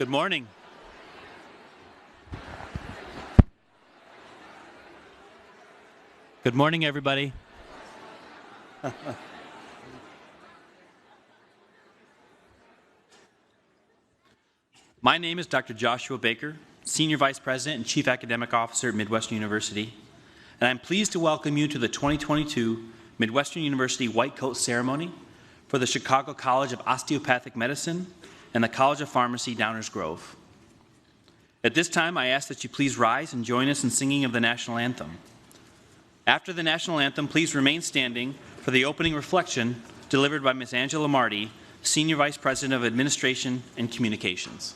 Good morning. Good morning, everybody. My name is Dr. Joshua Baker, Senior Vice President and Chief Academic Officer at Midwestern University, and I'm pleased to welcome you to the 2022 Midwestern University White Coat Ceremony for the Chicago College of Osteopathic Medicine and the College of Pharmacy, Downers Grove. At this time, I ask that you please rise and join us in singing of the National Anthem. After the National Anthem, please remain standing for the opening reflection delivered by Ms. Angela Marty, Senior Vice President of Administration and Communications.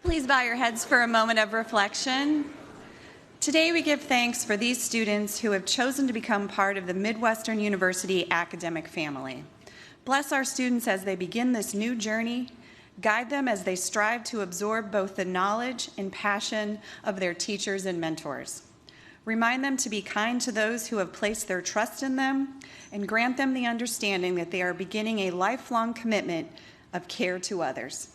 Please bow your heads for a moment of reflection. Today we give thanks for these students who have chosen to become part of the Midwestern University academic family. Bless our students as they begin this new journey. Guide them as they strive to absorb both the knowledge and passion of their teachers and mentors. Remind them to be kind to those who have placed their trust in them, and grant them the understanding that they are beginning a lifelong commitment of care to others.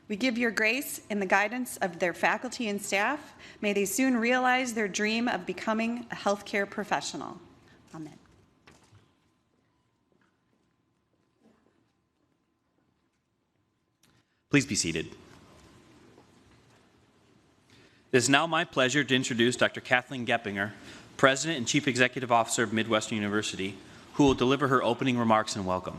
We give your grace in the guidance of their faculty and staff. May they soon realize their dream of becoming a healthcare professional. Amen. Please be seated. It is now my pleasure to introduce Dr. Kathleen Geppinger, President and Chief Executive Officer of Midwestern University, who will deliver her opening remarks and welcome.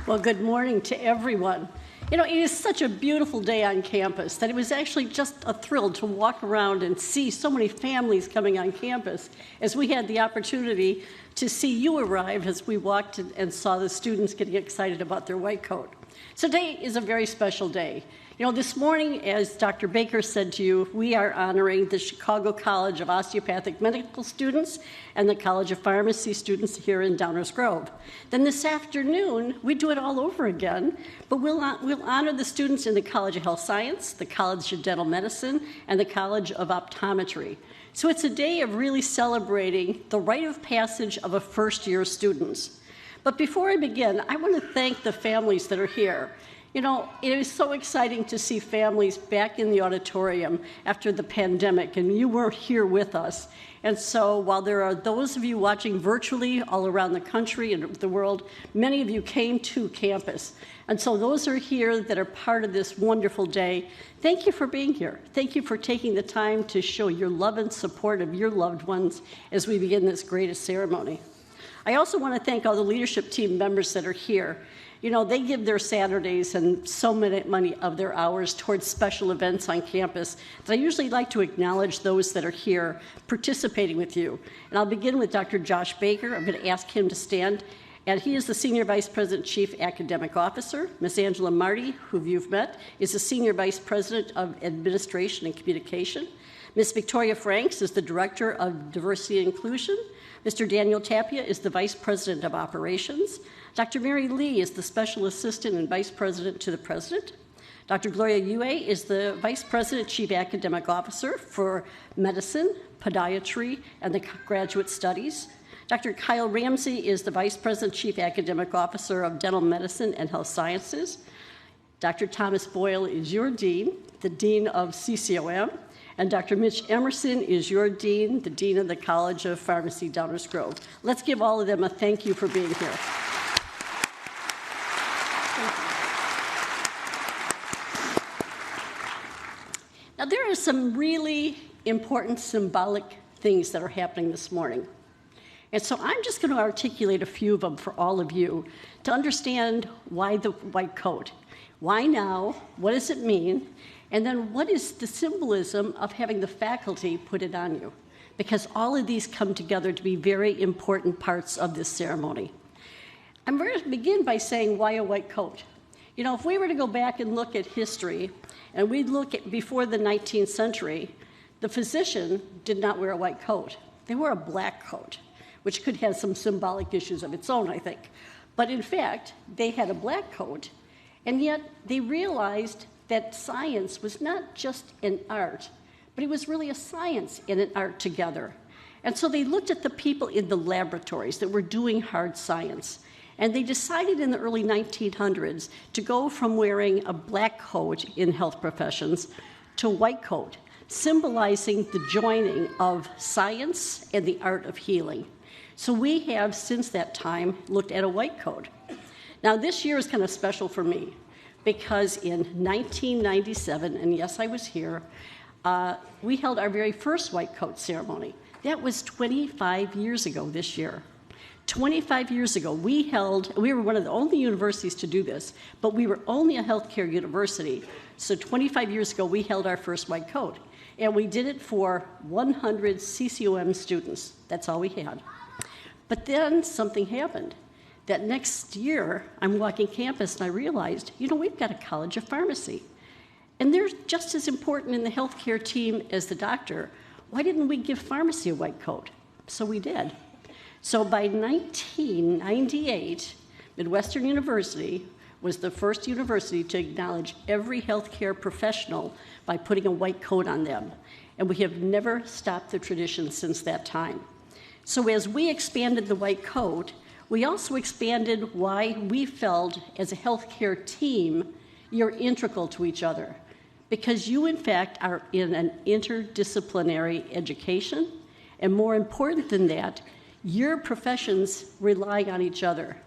Well, good morning to everyone. You know, it is such a beautiful day on campus that it was actually just a thrill to walk around and see so many families coming on campus as we had the opportunity to see you arrive as we walked and saw the students getting excited about their white coat. So today is a very special day. You know, this morning, as Dr. Baker said to you, we are honoring the Chicago College of Osteopathic Medical students and the College of Pharmacy students here in Downers Grove. Then this afternoon, we do it all over again, but we'll honor the students in the College of Health Science, the College of Dental Medicine, and the College of Optometry. So it's a day of really celebrating the rite of passage of a first-year students. But before I begin, I want to thank the families that are here. You know, it is so exciting to see families back in the auditorium after the pandemic, and you were here with us. And so while there are those of you watching virtually all around the country and the world, many of you came to campus. And so those are here that are part of this wonderful day. Thank you for being here. Thank you for taking the time to show your love and support of your loved ones as we begin this greatest ceremony. I also want to thank all the leadership team members that are here. You know, they give their Saturdays and so many of their hours towards special events on campus that I usually like to acknowledge those that are here participating with you. And I'll begin with Dr. Josh Baker. I'm going to ask him to stand. And he is the Senior Vice President, Chief Academic Officer. Ms. Angela Marty, who you've met, is the Senior Vice President of Administration and Communication. Ms. Victoria Franks is the Director of Diversity and Inclusion. Mr. Daniel Tapia is the Vice President of Operations. Dr. Mary Lee is the Special Assistant and Vice President to the President. Dr. Gloria Yue is the Vice President, Chief Academic Officer for Medicine, Podiatry, and the Graduate Studies. Dr. Kyle Ramsey is the Vice President, Chief Academic Officer of Dental Medicine and Health Sciences. Dr. Thomas Boyle is your Dean, the Dean of CCOM. And Dr. Mitch Emerson is your Dean, the Dean of the College of Pharmacy, Downers Grove. Let's give all of them a thank you for being here. Now, there are some really important symbolic things that are happening this morning. And so I'm just going to articulate a few of them for all of you to understand why the white coat. Why now? What does it mean? And then what is the symbolism of having the faculty put it on you? Because all of these come together to be very important parts of this ceremony. I'm going to begin by saying, why a white coat? You know, if we were to go back and look at history, and we'd look at before the 19th century, the physician did not wear a white coat. They wore a black coat, which could have some symbolic issues of its own, I think. But in fact, they had a black coat, and yet they realized that science was not just an art, but it was really a science and an art together. And so they looked at the people in the laboratories that were doing hard science, and they decided in the early 1900s to go from wearing a black coat in health professions to a white coat, symbolizing the joining of science and the art of healing. So we have, since that time, looked at a white coat. Now, this year is kind of special for me, because in 1997, and yes, I was here, we held our very first white coat ceremony. That was 25 years ago this year. 25 years ago, we were one of the only universities to do this, but we were only a healthcare university. So 25 years ago, we held our first white coat. And we did it for 100 CCOM students. That's all we had. But then something happened. That next year, I'm walking campus and I realized, you know, we've got a College of Pharmacy. And they're just as important in the healthcare team as the doctor. Why didn't we give pharmacy a white coat? So we did. So by 1998, Midwestern University was the first university to acknowledge every healthcare professional by putting a white coat on them. And we have never stopped the tradition since that time. So as we expanded the white coat, we also expanded why we felt, as a healthcare team, you're integral to each other. Because you, in fact, are in an interdisciplinary education. And more important than that, your professions rely on each other.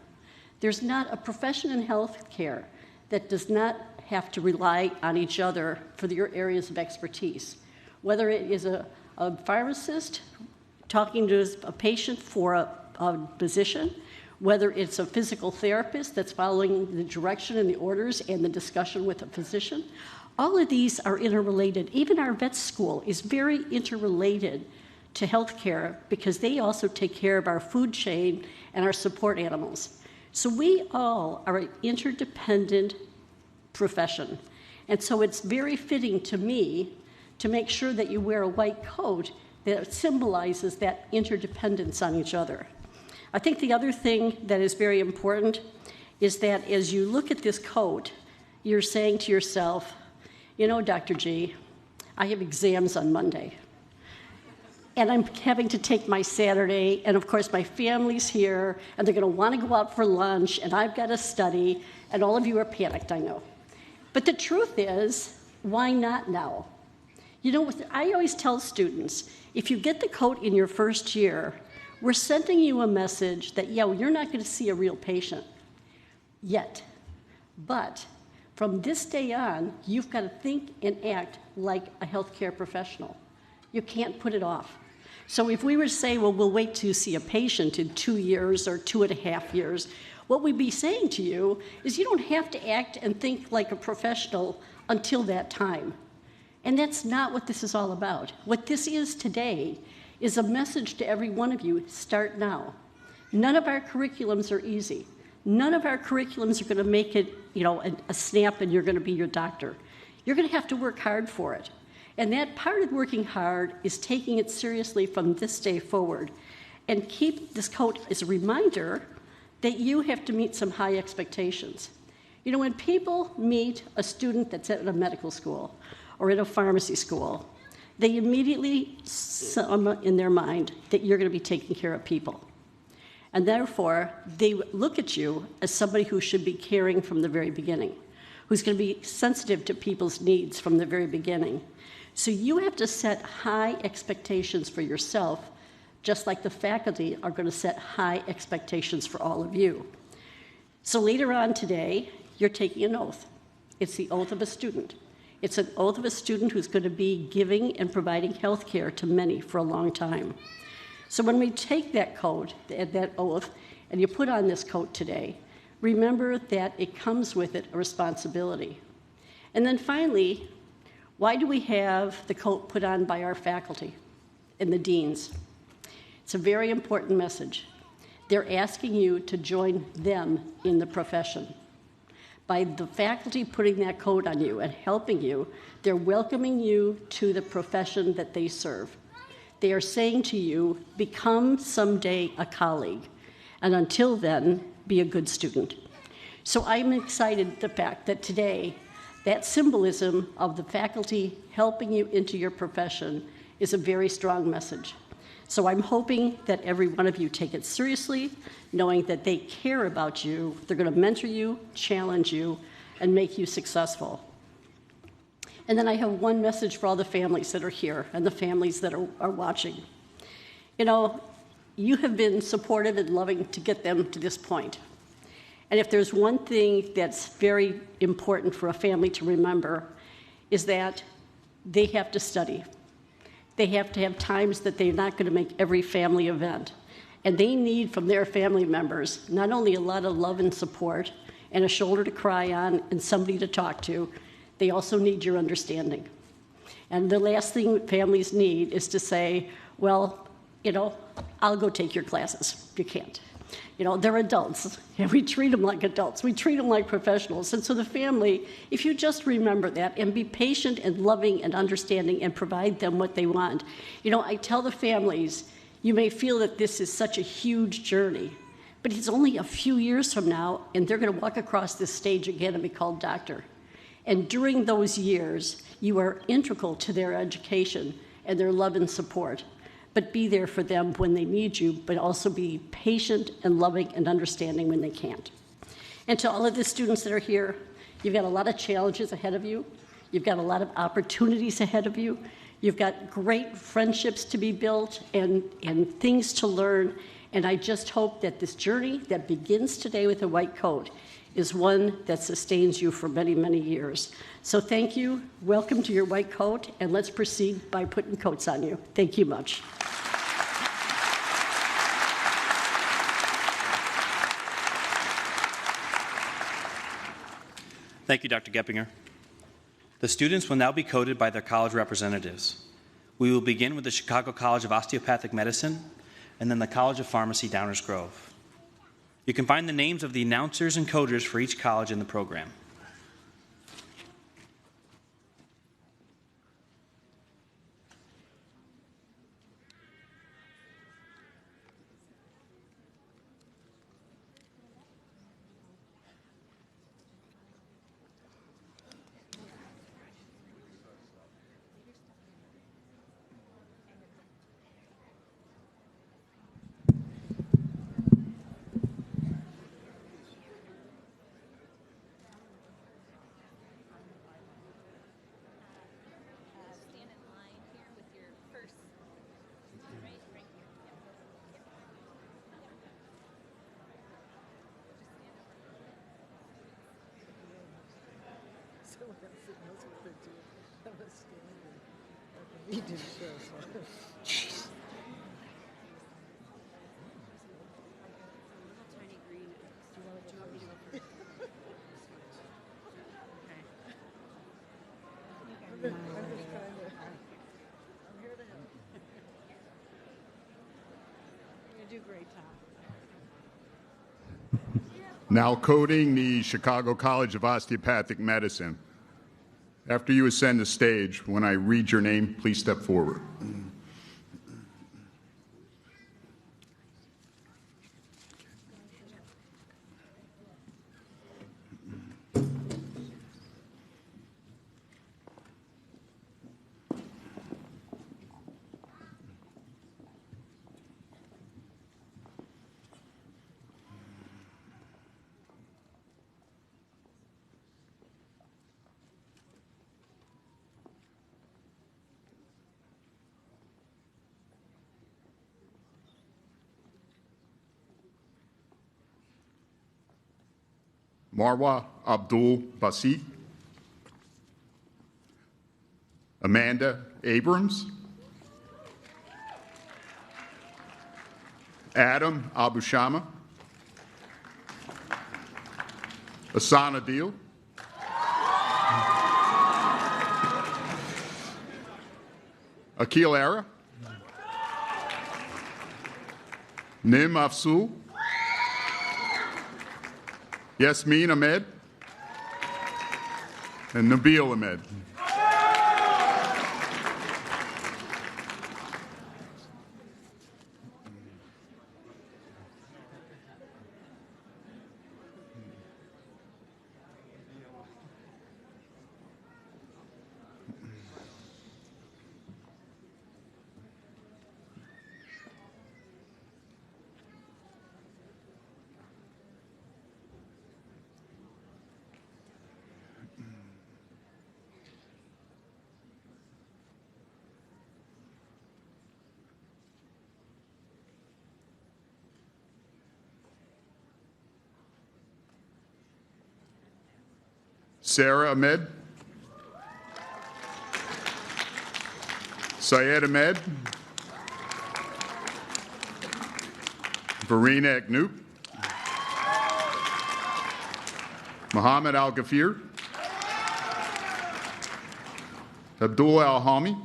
There's not a profession in healthcare that does not have to rely on each other for your areas of expertise. Whether it is a pharmacist talking to a patient for a physician, whether it's a physical therapist that's following the direction and the orders and the discussion with a physician, all of these are interrelated. Even our vet school is very interrelated to healthcare because they also take care of our food chain and our support animals. So we all are an interdependent profession. And so it's very fitting to me to make sure that you wear a white coat that symbolizes that interdependence on each other. I think the other thing that is very important is that as you look at this coat, you're saying to yourself, you know, Dr. G, I have exams on Monday. And I'm having to take my Saturday, and of course my family's here, and they're going to want to go out for lunch, and I've got to study, and all of you are panicked, I know. But the truth is, why not now? You know, I always tell students, if you get the coat in your first year, we're sending you a message that, yeah, you're not going to see a real patient yet. But from this day on, you've got to think and act like a healthcare professional. You can't put it off. So if we were to say, well, we'll wait to see a patient in 2 years or 2.5 years, what we'd be saying to you is you don't have to act and think like a professional until that time. And that's not what this is all about. What this is today is a message to every one of you, start now. None of our curriculums are easy. None of our curriculums are going to make it, a snap and you're going to be your doctor. You're going to have to work hard for it. And that part of working hard is taking it seriously from this day forward. And keep this coat as a reminder that you have to meet some high expectations. When people meet a student that's at a medical school or at a pharmacy school, they immediately sum in their mind that you're going to be taking care of people. And therefore, they look at you as somebody who should be caring from the very beginning, who's going to be sensitive to people's needs from the very beginning. So you have to set high expectations for yourself, just like the faculty are going to set high expectations for all of you. So later on today, you're taking an oath. It's the oath of a student. It's an oath of a student who's going to be giving and providing health care to many for a long time. So when we take that coat, that oath, and you put on this coat today, remember that it comes with it a responsibility. And then finally, why do we have the coat put on by our faculty and the deans? It's a very important message. They're asking you to join them in the profession. By the faculty putting that coat on you and helping you, they're welcoming you to the profession that they serve. They are saying to you, become someday a colleague, and until then, be a good student. So I'm excited the fact that today, that symbolism of the faculty helping you into your profession is a very strong message. So I'm hoping that every one of you take it seriously, knowing that they care about you, they're going to mentor you, challenge you, and make you successful. And then I have one message for all the families that are here and the families that are watching. You have been supportive and loving to get them to this point. And if there's one thing that's very important for a family to remember, is that they have to study. They have to have times that they're not going to make every family event. And they need from their family members not only a lot of love and support and a shoulder to cry on and somebody to talk to, they also need your understanding. And the last thing families need is to say, well, I'll go take your classes. You can't. They're adults, and we treat them like adults. We treat them like professionals. And so the family, if you just remember that and be patient and loving and understanding and provide them what they want. I tell the families, you may feel that this is such a huge journey, but it's only a few years from now, and they're going to walk across this stage again and be called doctor. And during those years, you are integral to their education and their love and support. But be there for them when they need you, but also be patient and loving and understanding when they can't. And to all of the students that are here, you've got a lot of challenges ahead of you. You've got a lot of opportunities ahead of you. You've got great friendships to be built and things to learn. And I just hope that this journey that begins today with a white coat is one that sustains you for many, many years. So thank you. Welcome to your white coat, and let's proceed by putting coats on you. Thank you much. Thank you, Dr. Geppinger. The students will now be coated by their college representatives. We will begin with the Chicago College of Osteopathic Medicine and then the College of Pharmacy, Downers Grove. You can find the names of the announcers and coders for each college in the program. He did show, so. Jeez. Tiny green. Do you want me to go first? Okay. I'm just trying to. I'm here to help. You do great, Tom. Now coding the Chicago College of Osteopathic Medicine. After you ascend the stage, when I read your name, please step forward. Marwa Abdul Basit, Amanda Abrams, Adam Abushama, Asana Deal, Akil Ara, Nim Afsul, Yasmin Ahmed, and Nabil Ahmed. Sarah Ahmed, Syed Ahmed, Verena Aknoop, Muhammad Al Ghafir, Abdullah Al Hami,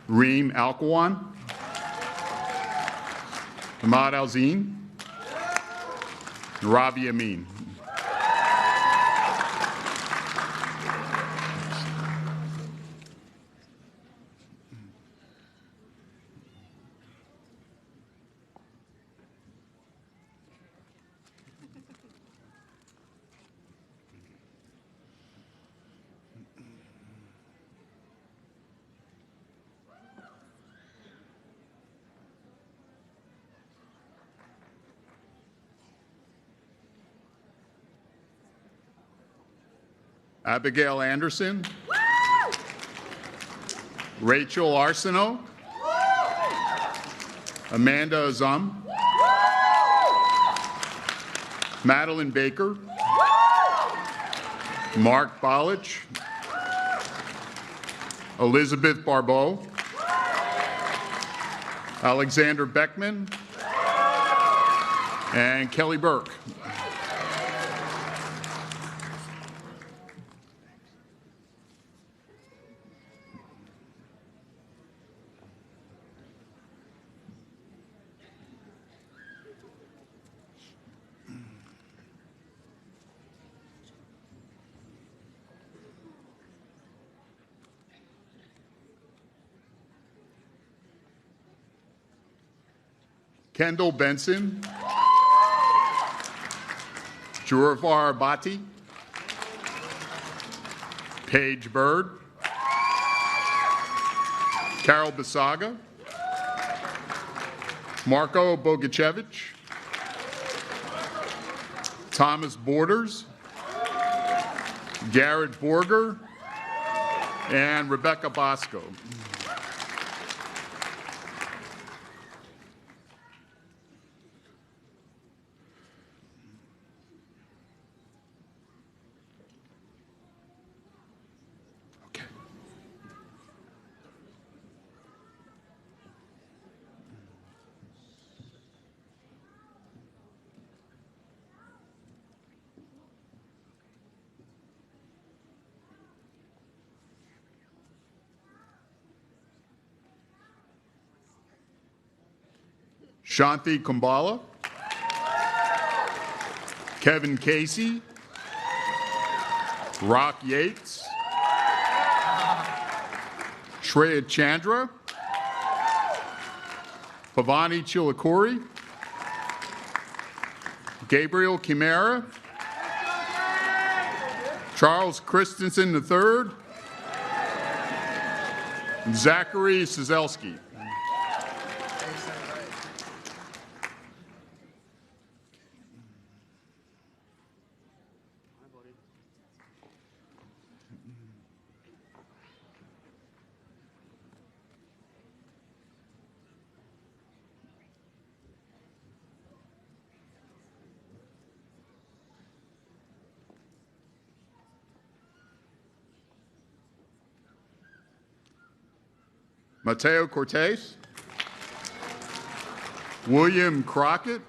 Reem Al Qawan, Ahmad Al Zine, and Ravi Amin. Abigail Anderson, Rachel Arsenault, Amanda Azam, Madeline Baker, Mark Balich, Elizabeth Barbeau, Alexander Beckman, and Kelly Burke. Kendall Benson, Juravar Bhatti, Paige Bird, Carol Basaga, Marco Bogachevich, Thomas Borders, Garrett Borger, and Rebecca Bosco. Shanti Kumbala, Kevin Casey, Rock Yates, Shreya Chandra, Pavani Chilakuri, Gabriel Chimera, Charles Christensen III, and Zachary Sizelski. Mateo Cortez, William Crockett,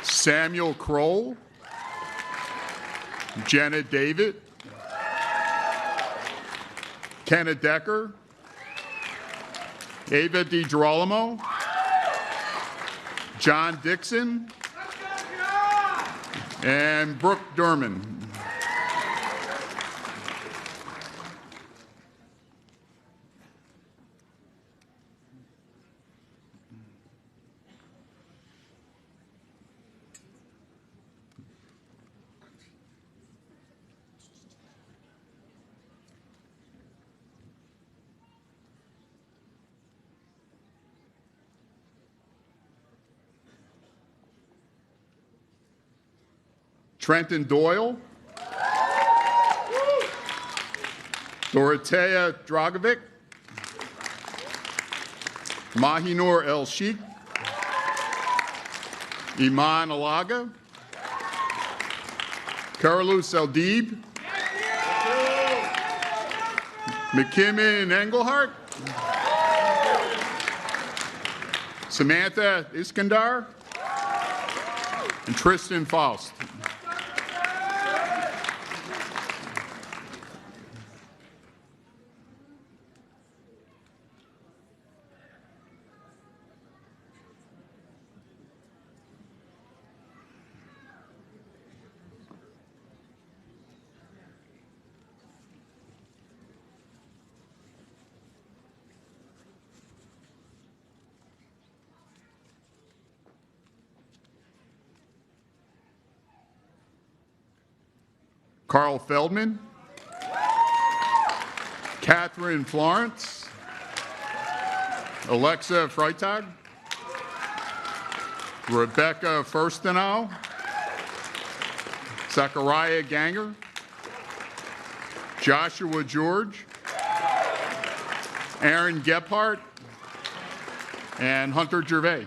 Samuel Kroll, Jenna David, Kenneth Decker, Ava DiGirolamo, John Dixon, and Brooke Durman. Trenton Doyle, Dorotea Dragovic, Mahinur El Sheikh, Iman Alaga, Carolus Eldib, McKimmon Engelhart, Samantha Iskandar, and Tristan Faust. Carl Feldman, Catherine Florence, Alexa Freitag, Rebecca Furstenau, Zachariah Ganger, Joshua George, Aaron Gephardt, and Hunter Gervais.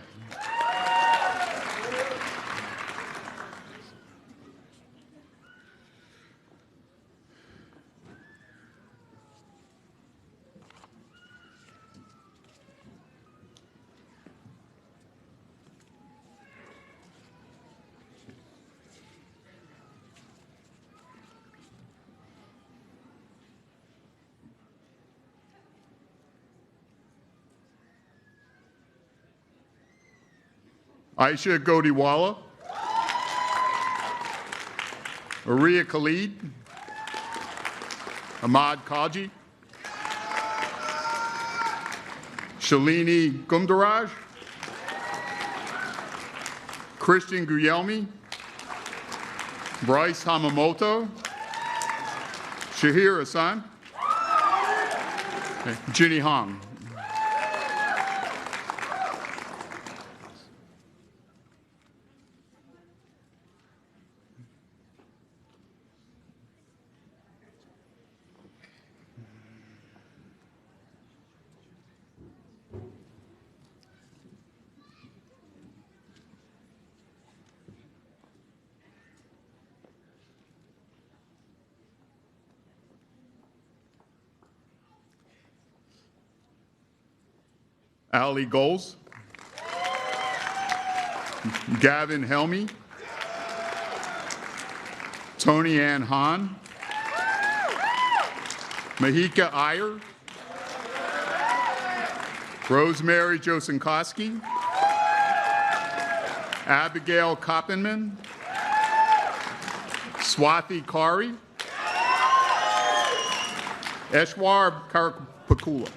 Aisha Godiwala, Aria Khalid, Ahmad Kaji, Shalini Gumdaraj, Christian Guglielmi, Bryce Hamamoto, Shahir Hassan, Ginny Hong. Ali Goals, Gavin Helmy, Tony Ann Hahn, Mahika Iyer, Rosemary Josenkowski, Abigail Koppenman, Swathi Kari, Eshwar Karakpakula.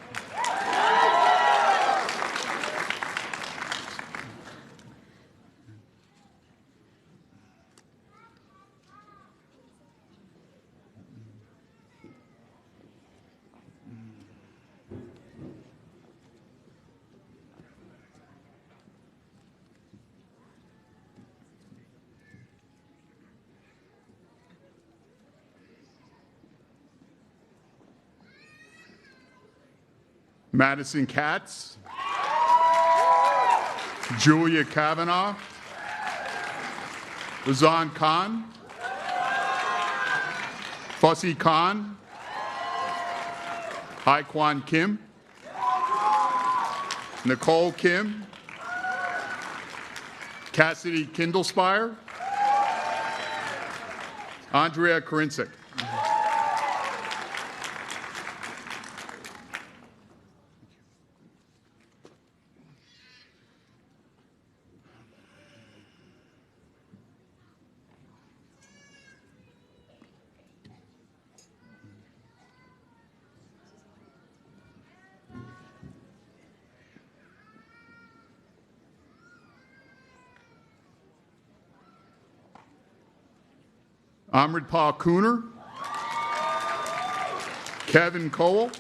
Madison Katz, Julia Kavanaugh, Razan Khan, Fussy Khan, Haikwan Kim, Nicole Kim, Cassidy Kindlespire, Andrea Korincic. Amritpal Kuner, Kevin Cole,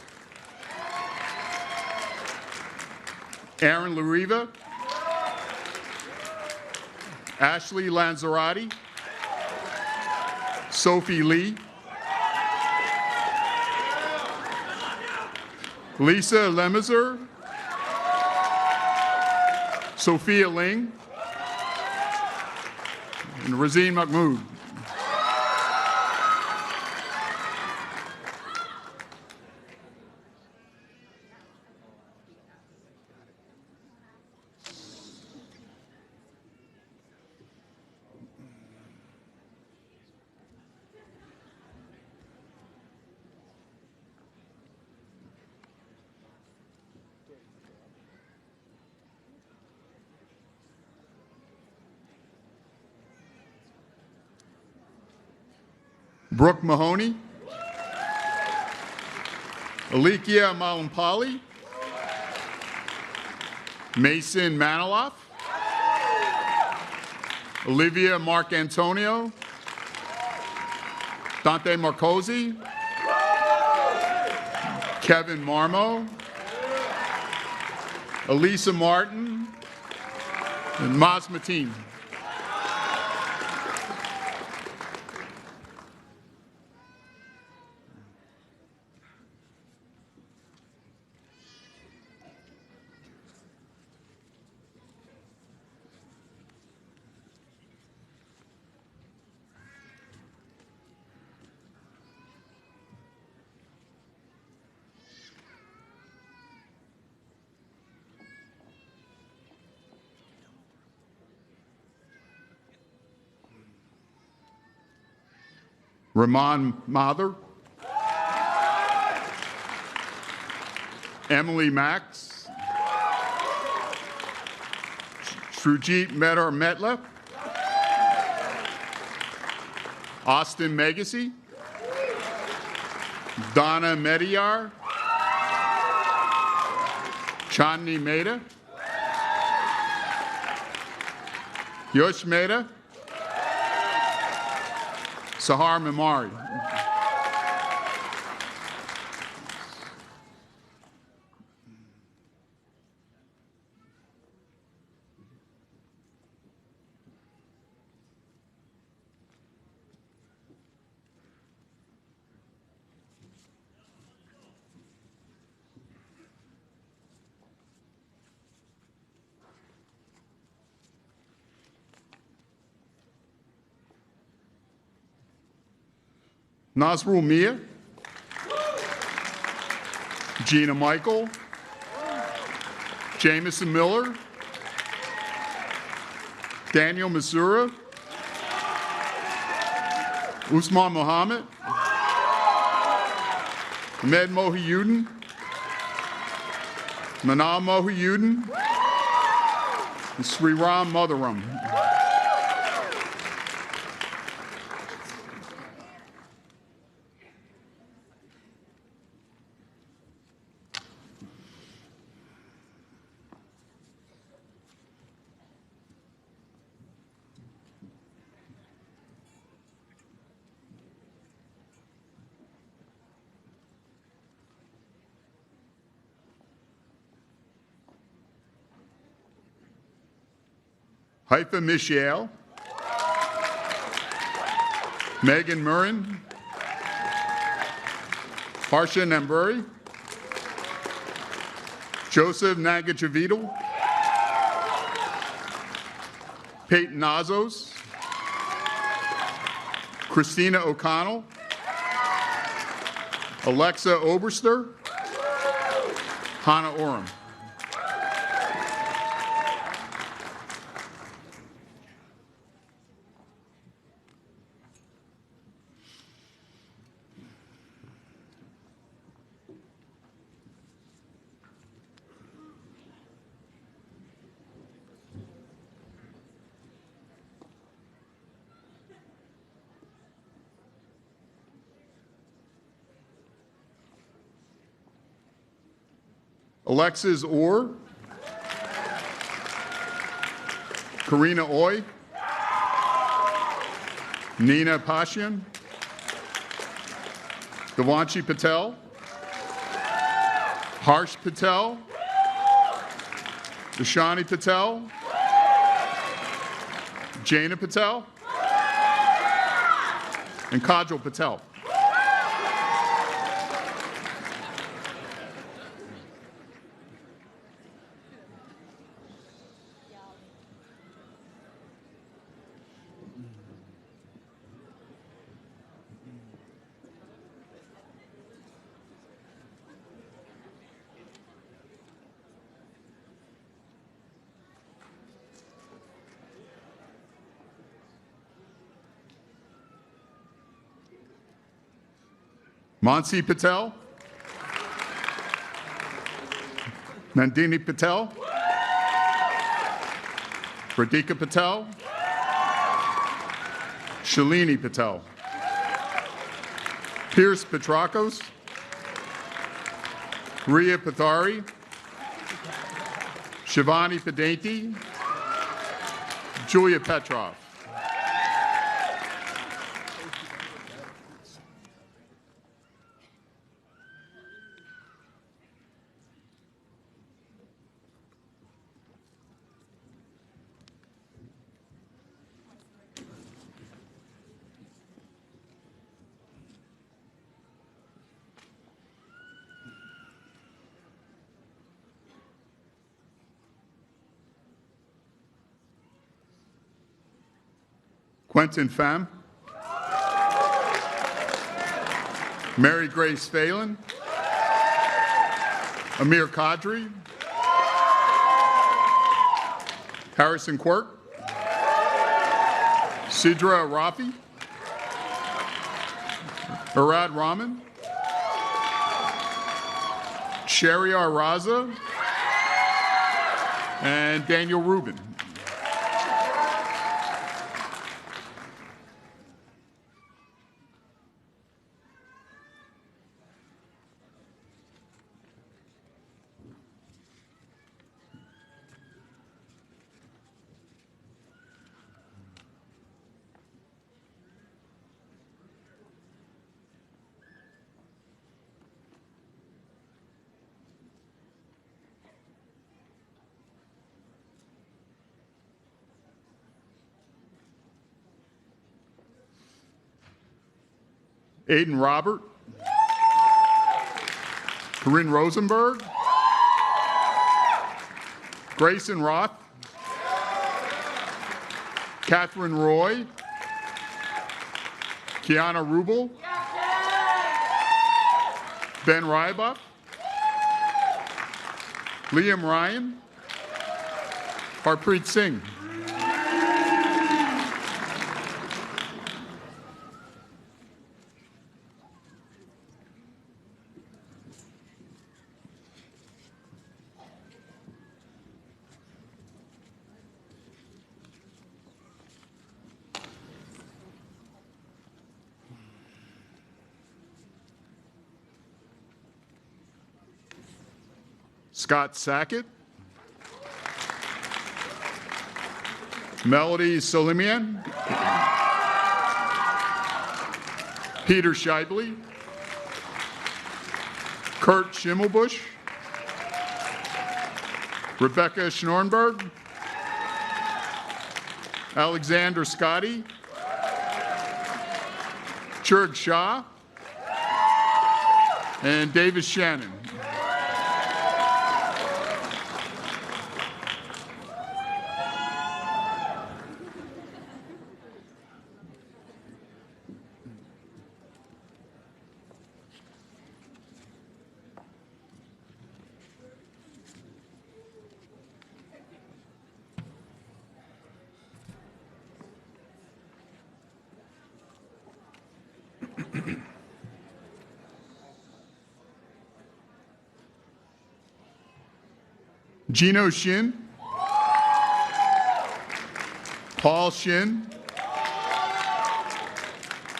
Aaron Lariva, Ashley Lanzarotti, Sophie Lee, Lisa Lemiser, Sophia Ling, and Razeen Mahmood. Brooke Mahoney, Alikia Malampali, Mason Maniloff, Olivia Mark Antonio, Dante Marcosi, Kevin Marmo, Elisa Martin, and Maz Mateen. Ramon Mather, Emily Max, Shrujit Medar Metla, Austin Megacy, Donna Mediar, Chandni Mehta, Yosh Mehta, Sahar Memari. Nasrul Mia, Gina Michael, Jamison Miller, Daniel Masura, Usman Mohammed, Ahmed Mohiuddin, Manal Mohiuddin, Sri Ram Motharam. Haifa Mishael, Megan Murrin, Harsha Namburi, Joseph Nagachavidal, Peyton Nazos, Christina O'Connell, Alexa Oberster, Hannah Oram. Alexis Orr, Karina Oy, Nina Pashian, Devanshi Patel, Harsh Patel, Dashani Patel, Jaina Patel, and Kajal Patel. Mansi Patel, Nandini Patel, Radhika Patel, Shalini Patel, Pierce Petrakos, Ria Pathari, Shivani Padanti, Julia Petrov. Quentin Pham, Mary Grace Phelan, Amir Kadri, Harrison Quirk, Sidra Rafi, Arad Rahman, Shariar Raza, and Daniel Rubin. Aiden Robert, Corinne Rosenberg, Grayson Roth, Catherine Roy, Kiana Rubel, Ben Rybuck, Liam Ryan, Harpreet Singh. Scott Sackett, Melody Solimian, Peter Scheibele, Kurt Schimmelbusch, Rebecca Schnornberg, Alexander Scotty, Churg Shah, and Davis Shannon. Gino Shin, Paul Shin,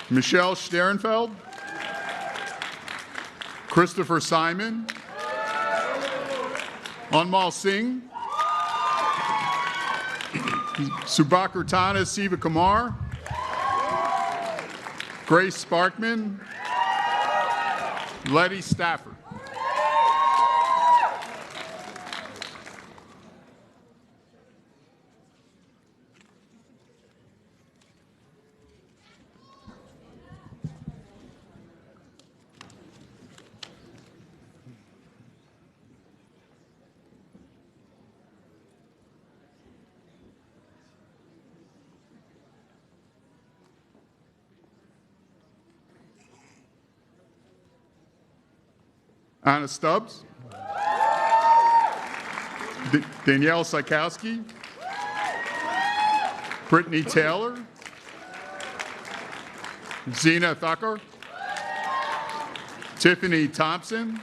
Michelle Sterenfeld, Christopher Simon, Anmal Singh, Subhakartana Sivakumar, Grace Sparkman, Letty Stafford. Anna Stubbs, Danielle Sikowski, Brittany Taylor, Zena Thacker, Tiffany Thompson,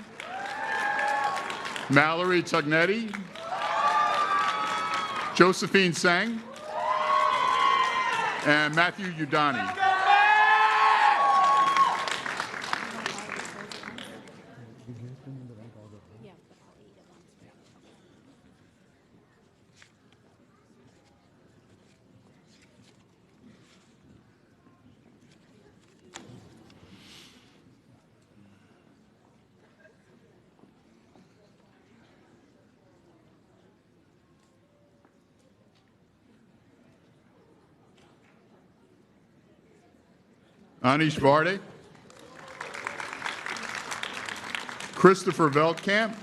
Mallory Tugnetti, Josephine Sang, and Matthew Udani. Anish Varde, Christopher Veldkamp,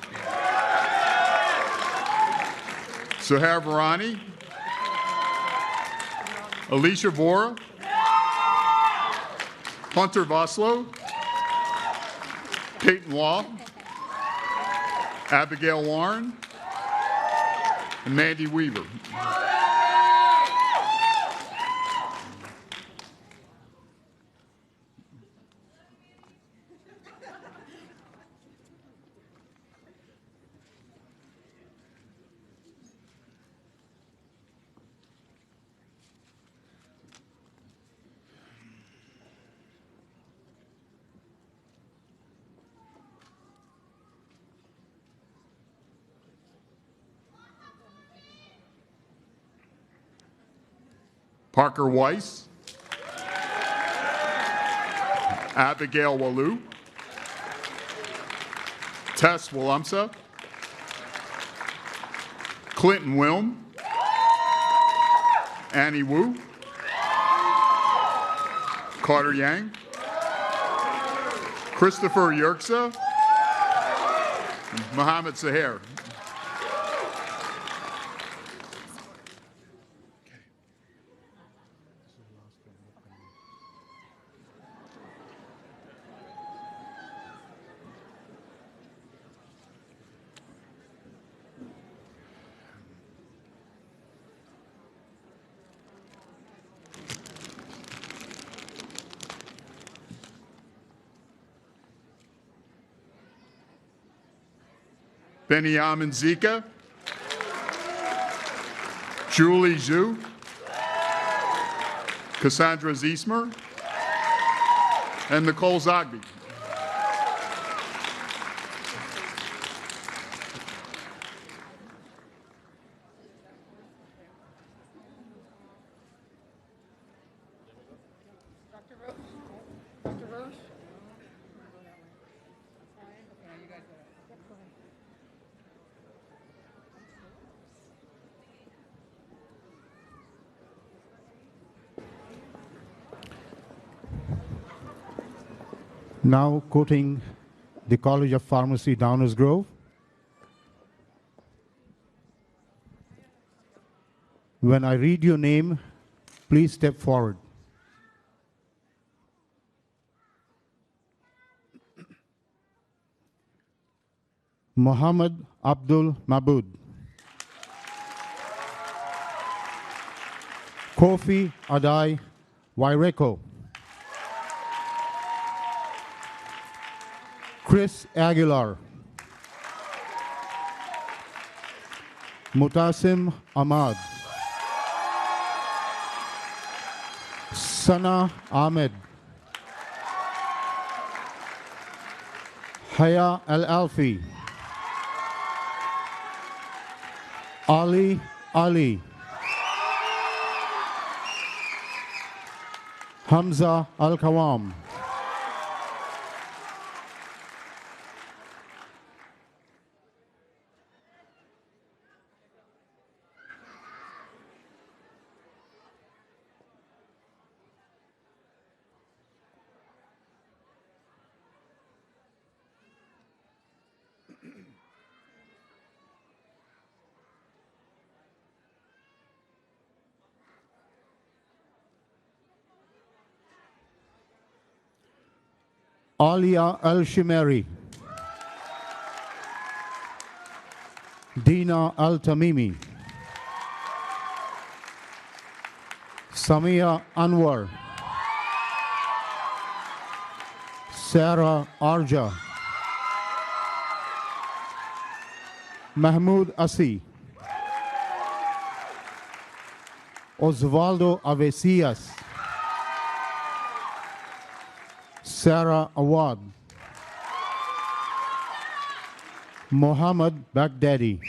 Suhair Varani, Alicia Vora, Hunter Voslo, Peyton Law, Abigail Warren, and Mandy Weaver. Parker Weiss, Abigail Walu, Tess Walumsa, Clinton Wilm, Annie Wu, Carter Yang, Christopher Yerksa, Mohammed Saher. Benyamin Zika, Julie Zhu, Cassandra Ziesmer, and Nicole Zogby. Now quoting the College of Pharmacy, Downers Grove. When I read your name, please step forward. Muhammad Abdul Mabud. Kofi Adai Waireko. Chris Aguilar. Mutasim Ahmad. Sana Ahmed. Haya Al-Alfi. Ali Ali. Hamza Al-Kawam. Alia Al-Shimeri. Dina Al-Tamimi. Samia Anwar. Sarah Arja. Mahmoud Asi. Osvaldo Avesias. Sarah Awad. Mohammed Baghdadi.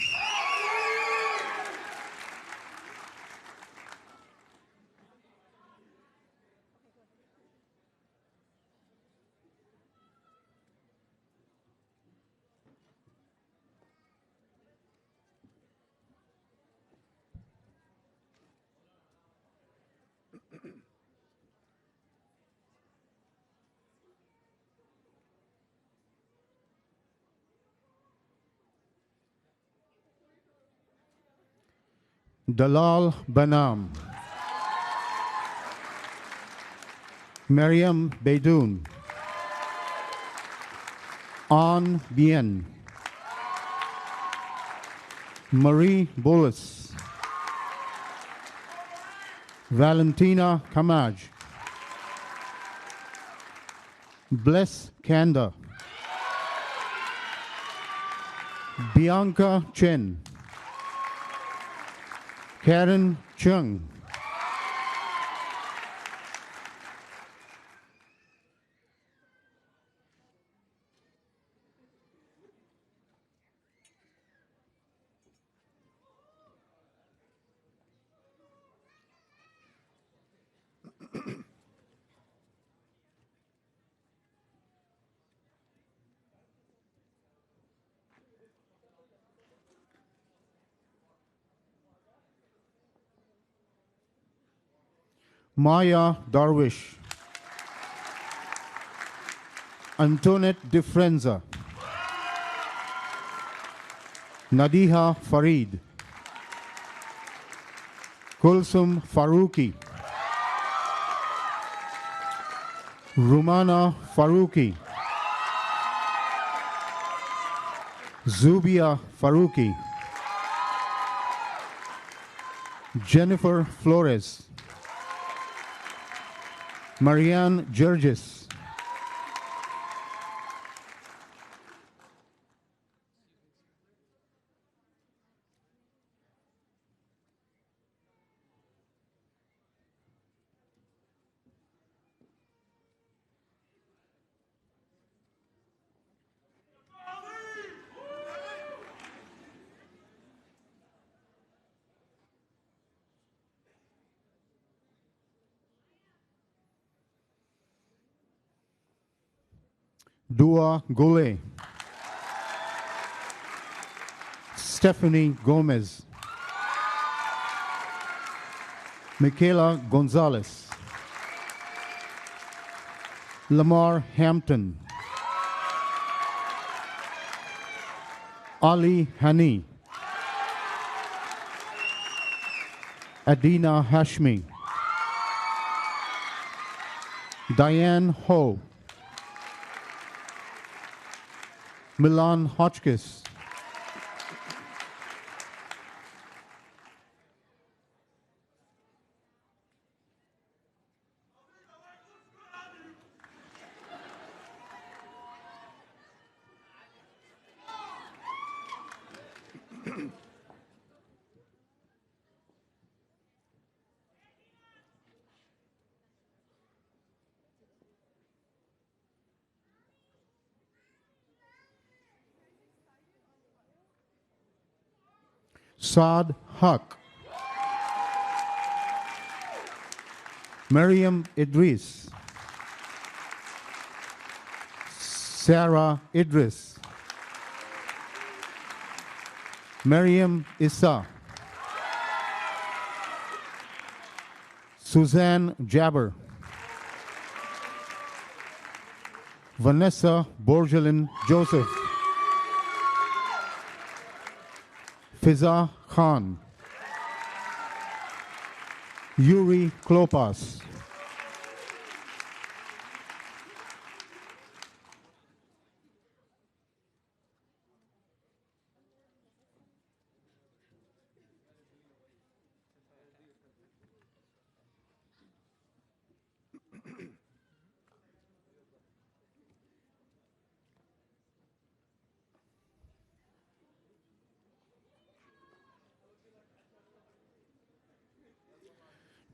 Dalal Banam. Mariam Beidoun. An Bien. Marie Bullis. Valentina Kamaj. Bless Kanda. Bianca Chen. Karen Chung. Maya Darwish. Antoinette Defrenza. Nadiha Farid. Kulsum Faruqi. Rumana Faruqi. Zubia Faruqi. Jennifer Flores. Marianne Gerges. Dua Gole. Stephanie Gomez. Michaela Gonzalez. Lamar Hampton. Ali Hani, Adina Hashmi, Diane Ho, Milan Hotchkiss, Saad Haq, Mariam Idris, Sarah Idris, Mariam Issa, Suzanne Jabber, Vanessa Borgelin Joseph, Fiza Khan, Yuri Klopas,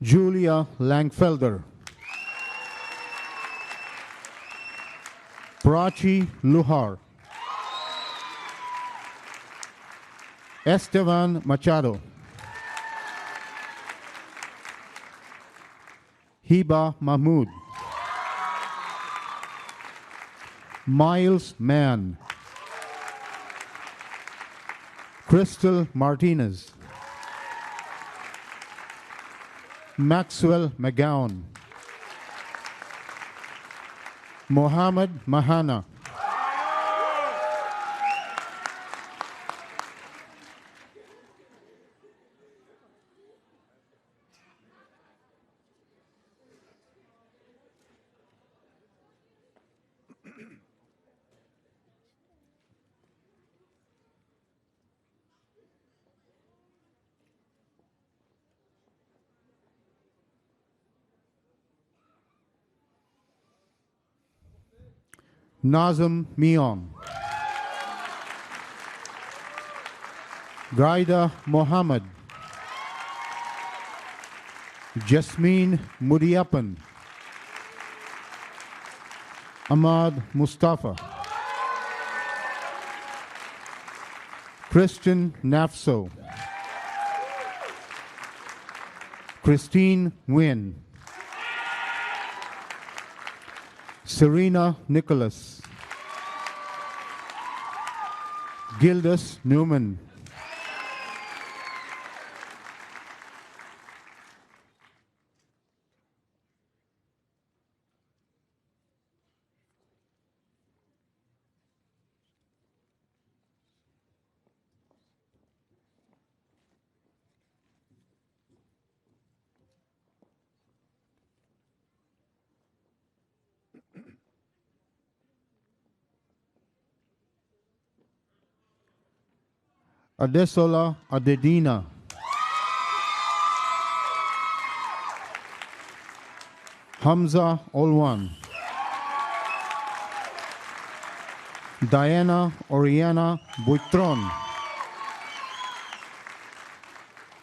Julia Langfelder, Prachi Luhar, Esteban Machado, Hiba Mahmood, Miles Mann, Crystal Martinez, Maxwell McGowan, Mohammed Mahana, Nazem Mion, Graida Mohammed, Jasmine Mudiappan, Ahmad Mustafa, Christian Nafso, Christine Nguyen, Serena Nicholas, Gildas Newman, Adesola Adedina, Hamza Olwan, Diana Oriana Buitron,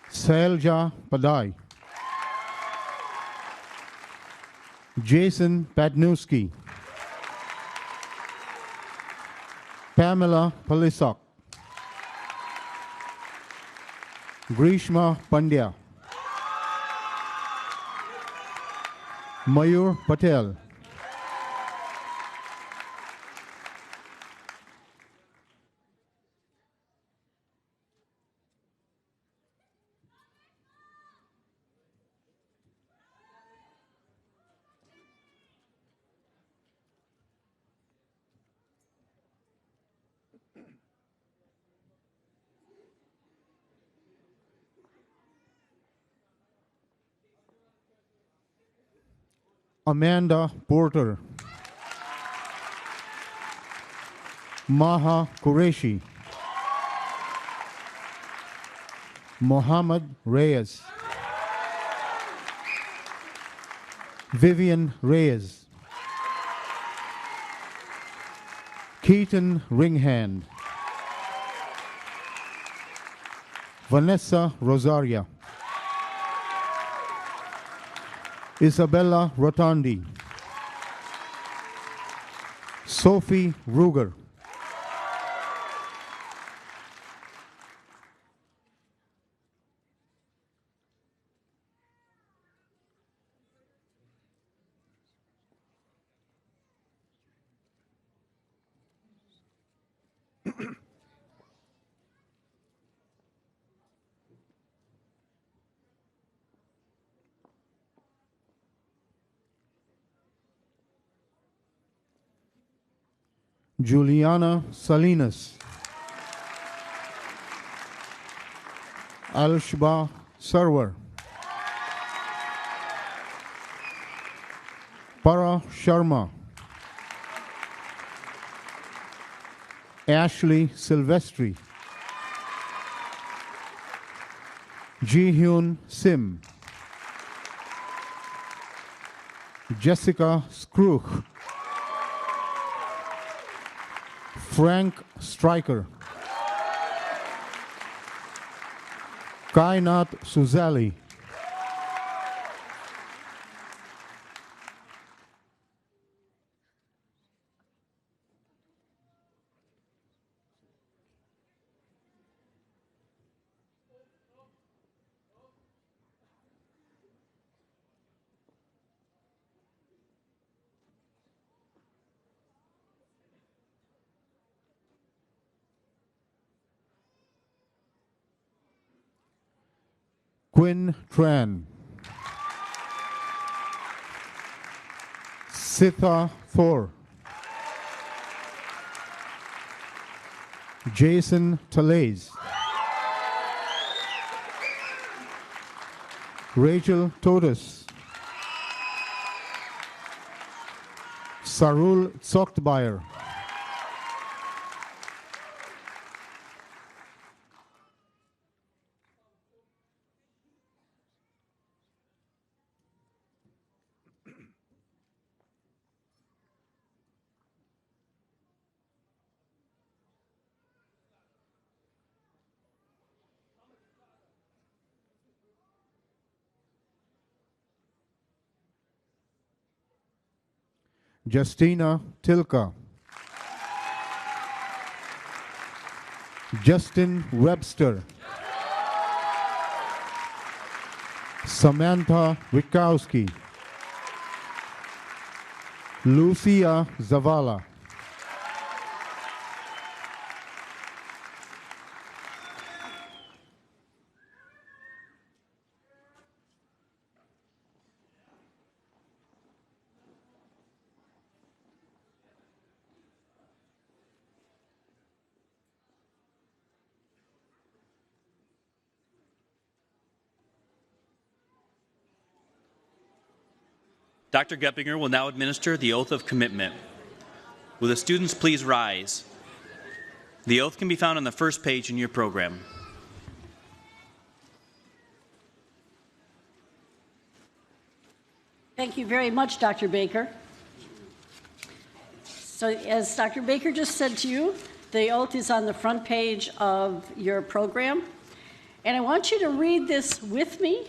Selja Padai, Jason Padnowski, Pamela Palisok, Grishma Pandya, Mayur Patel, Amanda Porter, Maha Qureshi, Mohammed Reyes, Vivian Reyes, Keaton Ringhand, Vanessa Rosaria, Isabella Rotondi, Sophie Ruger, Juliana Salinas, Alshba Sarwar, Para Sharma, Ashley Silvestri, Ji-Hyun Sim, Jessica Skruch, Frank Stryker, Kainat Suzali, Quinn Tran, Sitha Thor, Jason Talays, Rachel Totus, Sarul Zoktbayer, Justina Tilka, Justin Webster, Samantha Wikowski, Lucia Zavala, Dr. Geppinger will now administer the oath of commitment. Will the students please rise? The oath can be found on the first page in your program. Thank you very much, Dr. Baker. So as Dr. Baker just said to you, the oath is on the front page of your program. And I want you to read this with me,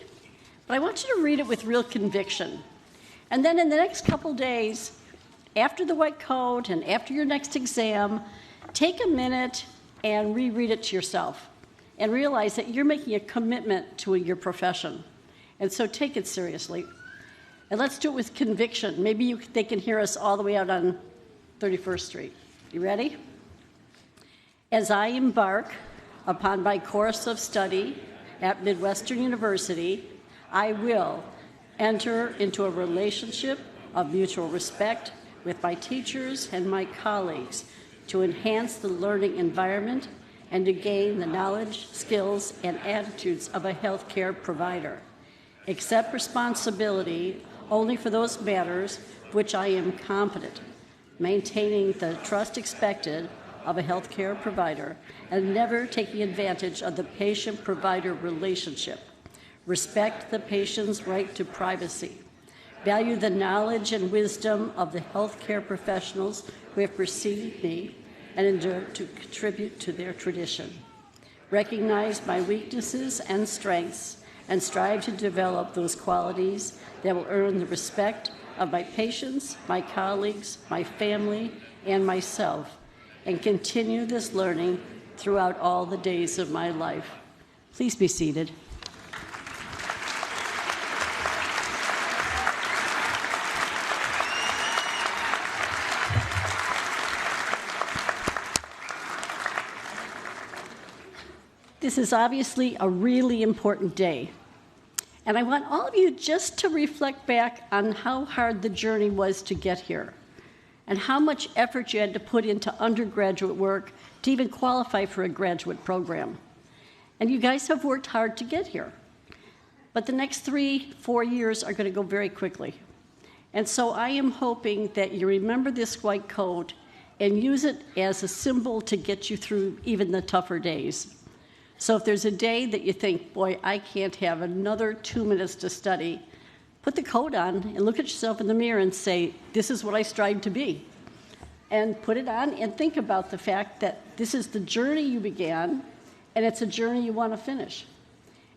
but I want you to read it with real conviction. And then in the next couple days, after the white coat and after your next exam, take a minute and reread it to yourself and realize that you're making a commitment to your profession. And so take it seriously. And let's do it with conviction. Maybe they can hear us all the way out on 31st Street. You ready? As I embark upon my course of study at Midwestern University, I will enter into a relationship of mutual respect with my teachers and my colleagues to enhance the learning environment and to gain the knowledge, skills, and attitudes of a healthcare provider. Accept responsibility only for those matters which I am competent, maintaining the trust expected of a healthcare provider, and never taking advantage of the patient-provider relationship. Respect the patient's right to privacy. Value the knowledge and wisdom of the healthcare professionals who have preceded me and endure to contribute to their tradition. Recognize my weaknesses and strengths and strive to develop those qualities that will earn the respect of my patients, my colleagues, my family, and myself, and continue this learning throughout all the days of my life. Please be seated. This is obviously a really important day. And I want all of you just to reflect back on how hard the journey was to get here and how much effort you had to put into undergraduate work to even qualify for a graduate program. And you guys have worked hard to get here. But the next 3-4 years are going to go very quickly. And so I am hoping that you remember this white coat and use it as a symbol to get you through even the tougher days. So if there's a day that you think, boy, I can't have another 2 minutes to study, put the coat on and look at yourself in the mirror and say, this is what I strive to be. And put it on and think about the fact that this is the journey you began, and it's a journey you want to finish.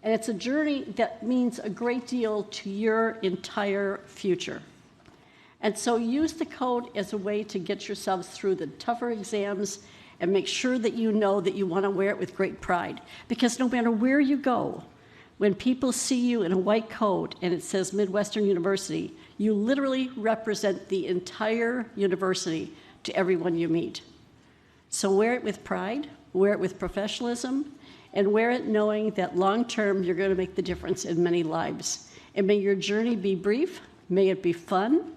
And it's a journey that means a great deal to your entire future. And so use the coat as a way to get yourselves through the tougher exams and make sure that you know that you want to wear it with great pride. Because no matter where you go, when people see you in a white coat and it says Midwestern University, you literally represent the entire university to everyone you meet. So wear it with pride, wear it with professionalism, and wear it knowing that long-term you're going to make the difference in many lives. And may your journey be brief, may it be fun,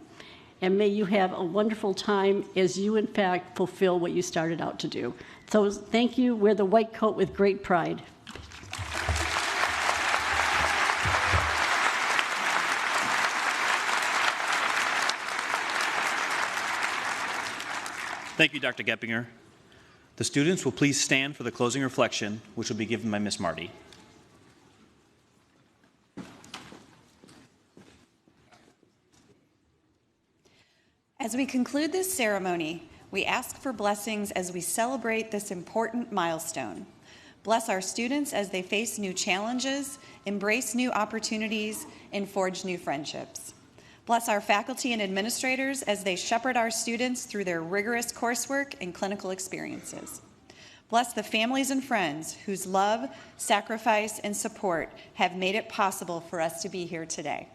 and may you have a wonderful time as you, in fact, fulfill what you started out to do. So thank you. Wear the white coat with great pride. Thank you, Dr. Geppinger. The students will please stand for the closing reflection, which will be given by Ms. Marty. As we conclude this ceremony, we ask for blessings as we celebrate this important milestone. Bless our students as they face new challenges, embrace new opportunities, and forge new friendships. Bless our faculty and administrators as they shepherd our students through their rigorous coursework and clinical experiences. Bless the families and friends whose love, sacrifice, and support have made it possible for us to be here today.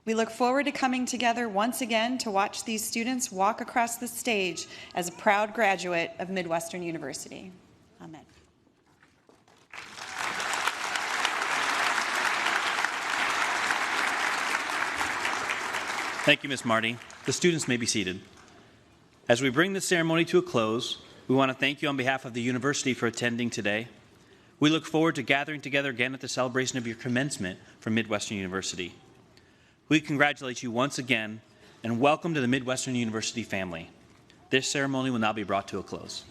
We look forward to coming together once again to watch these students walk across the stage as a proud graduate of Midwestern University. Amen. Thank you, Ms. Marty. The students may be seated. As we bring this ceremony to a close, we want to thank you on behalf of the university for attending today. We look forward to gathering together again at the celebration of your commencement from Midwestern University. We congratulate you once again and welcome to the Midwestern University family. This ceremony will now be brought to a close.